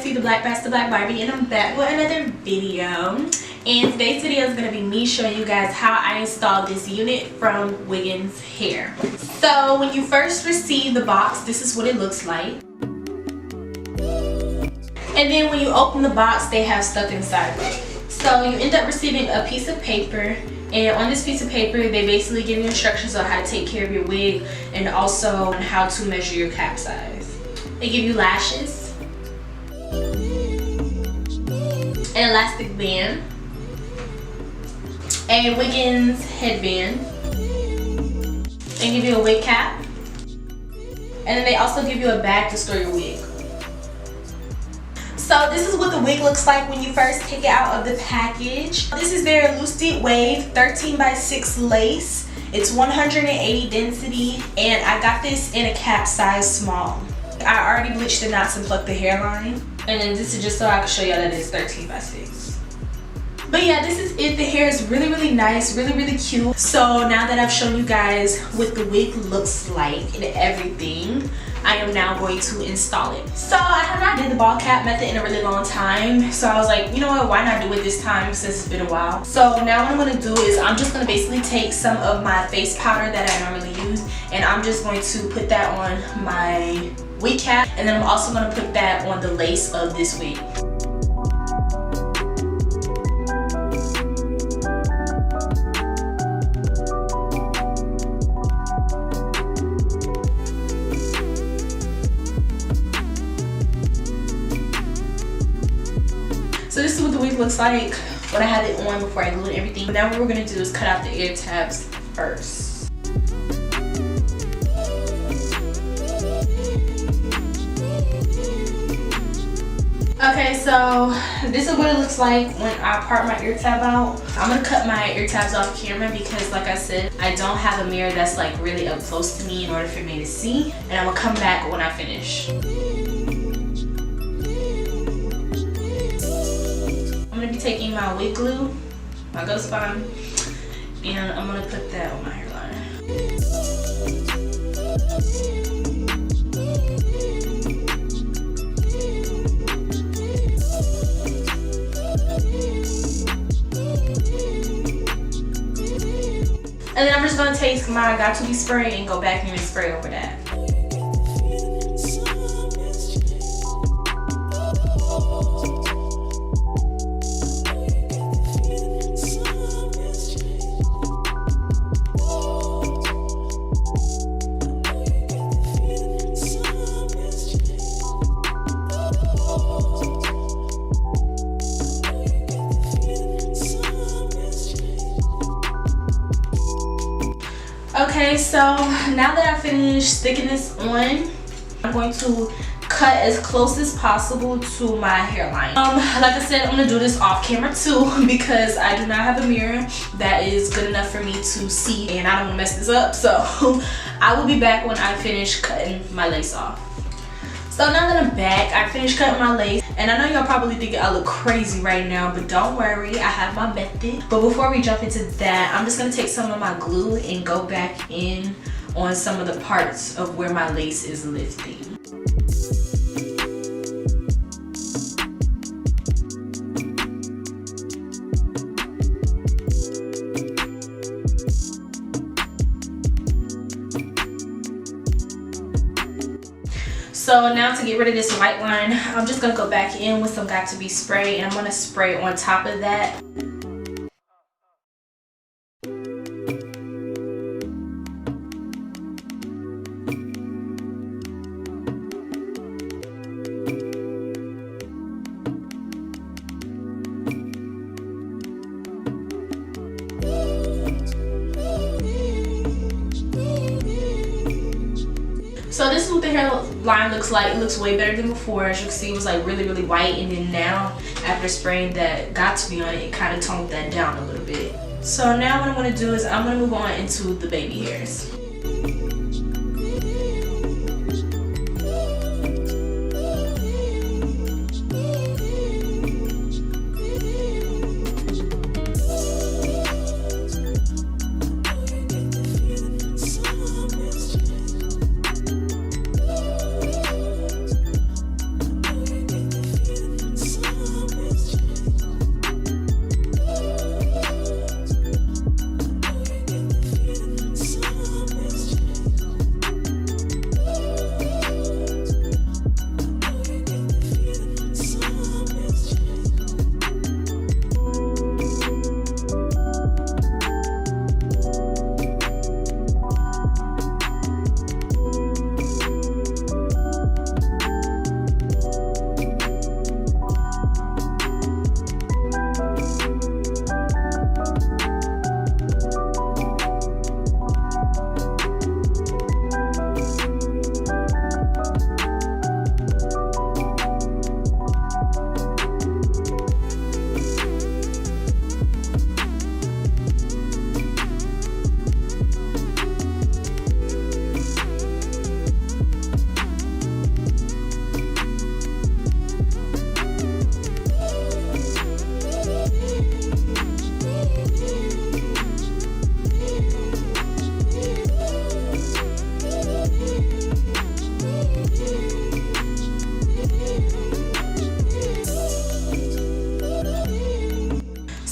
The Black Bastard Black Barbie, and I'm back with another video. And today's video is going to be me showing you guys how I installed this unit from Wiggins Hair. So when you first receive the box, this is what it looks like. And then when you open the box, they have stuff inside of it. So you end up receiving a piece of paper, and on this piece of paper they basically give you instructions on how to take care of your wig and also on how to measure your cap size. They give you lashes, an elastic band, a Wiggins headband, they give you a wig cap, and then they also give you a bag to store your wig. So this is what the wig looks like when you first take it out of the package. This is their Loosedeepwave 13x6 lace. It's 180 density, and I got this in a cap size small. I already bleached the knots and plucked the hairline. And then this is just so I can show y'all that it's 13x6. But yeah, this is it. The hair is really, really nice, really, really cute. So now that I've shown you guys what the wig looks like and everything, I am now going to install it. So I have not did the ball cap method in a really long time. So I was like, you know what, why not do it this time since it's been a while. So now what I'm going to do is I'm just going to basically take some of my face powder that I normally use, and I'm just going to put that on my wig cap, and then I'm also going to put that on the lace of this wig. So this is what the wig looks like when I had it on before I glued everything. Now what we're going to do is cut out the ear tabs first. Okay, so this is what it looks like when I part my ear tab out. I'm gonna cut my ear tabs off camera because, like I said, I don't have a mirror that's like really up close to me in order for me to see, and I'm gonna come back when I finish. I'm gonna be taking my wig glue, my ghost bond, and I'm gonna put that on my hairline. And then I'm just going to take my Got To Be spray and go back and spray over that. Okay, so now that I finished sticking this on, I'm going to cut as close as possible to my hairline. Like I said, I'm gonna do this off camera too because I do not have a mirror that is good enough for me to see, and I don't want to mess this up. So I will be back when I finish cutting my lace off. So now that I'm back, I finished cutting my lace, and I know y'all probably thinking I look crazy right now, but don't worry, I have my method. But before we jump into that, I'm just gonna take some of my glue and go back in on some of the parts of where my lace is lifting. So now to get rid of this white line, I'm just gonna go back in with some Got To Be spray, and I'm gonna spray on top of that. So this is what the hairline looks like. It looks way better than before. As you can see, it was like really, really white, and then now after spraying that Got To Be on it, it kind of toned that down a little bit. So now what I'm going to do is I'm going to move on into the baby hairs.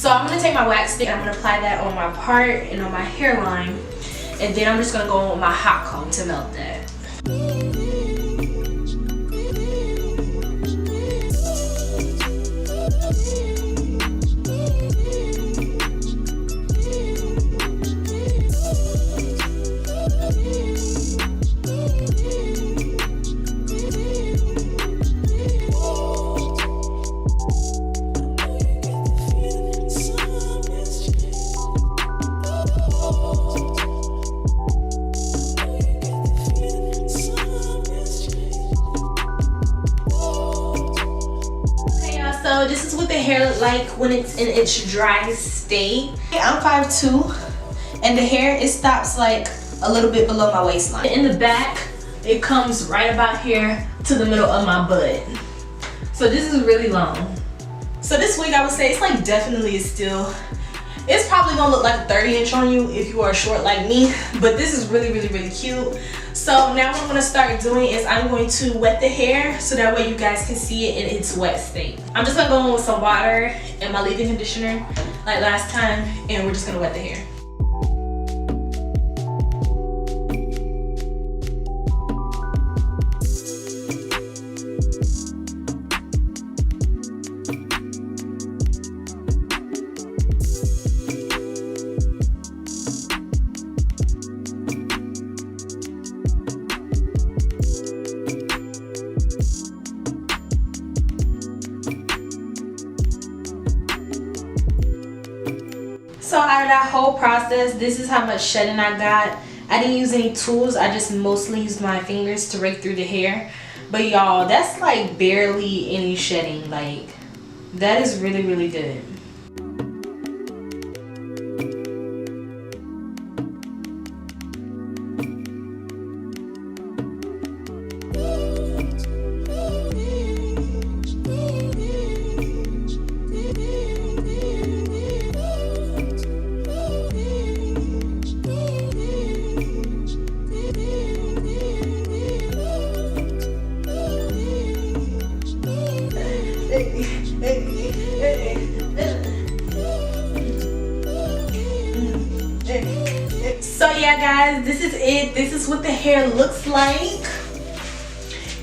So I'm gonna take my wax stick and I'm gonna apply that on my part and on my hairline, and then I'm just gonna go on with my hot comb to melt that. So this is what the hair look like when it's in its dry state. I'm 5'2", and the hair, it stops like a little bit below my waistline. In the back, it comes right about here to the middle of my butt. So this is really long. So this wig, I would say, it's like definitely still, it's probably gonna look like a 30-inch on you if you are short like me, but this is really, really, really cute. So now what I'm gonna start doing is I'm going to wet the hair so that way you guys can see it in its wet state. I'm just gonna go in with some water and my leave-in conditioner like last time, and we're just gonna wet the hair. So out of that whole process, this is how much shedding I got. I didn't use any tools. I just mostly used my fingers to rake through the hair. But y'all, that's like barely any shedding. Like, that is really, really good. So yeah guys, this is it. This is what the hair looks like.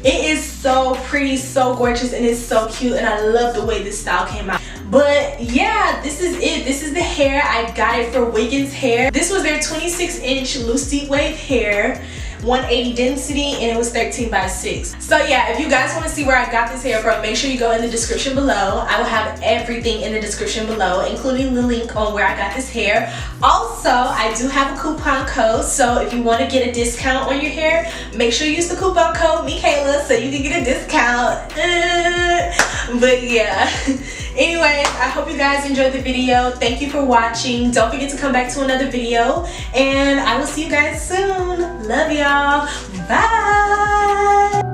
It is so pretty, so gorgeous, and it's so cute, and I love the way this style came out. But yeah, this is it. This is the hair. I got it for Wiggins hair. This was their 26-inch Loosedeepwave hair, 180 density, and it was 13/6. So yeah, if you guys want to see where I got this hair from, make sure you go in the description below. I will have everything in the description below, including the link on where I got this hair. Also, I do have a coupon code, so if you want to get a discount on your hair, make sure you use the coupon code Michaela so you can get a discount. But yeah. Anyways, I hope you guys enjoyed the video. Thank you for watching. Don't forget to come back to another video, and I will see you guys soon. Love y'all. Bye.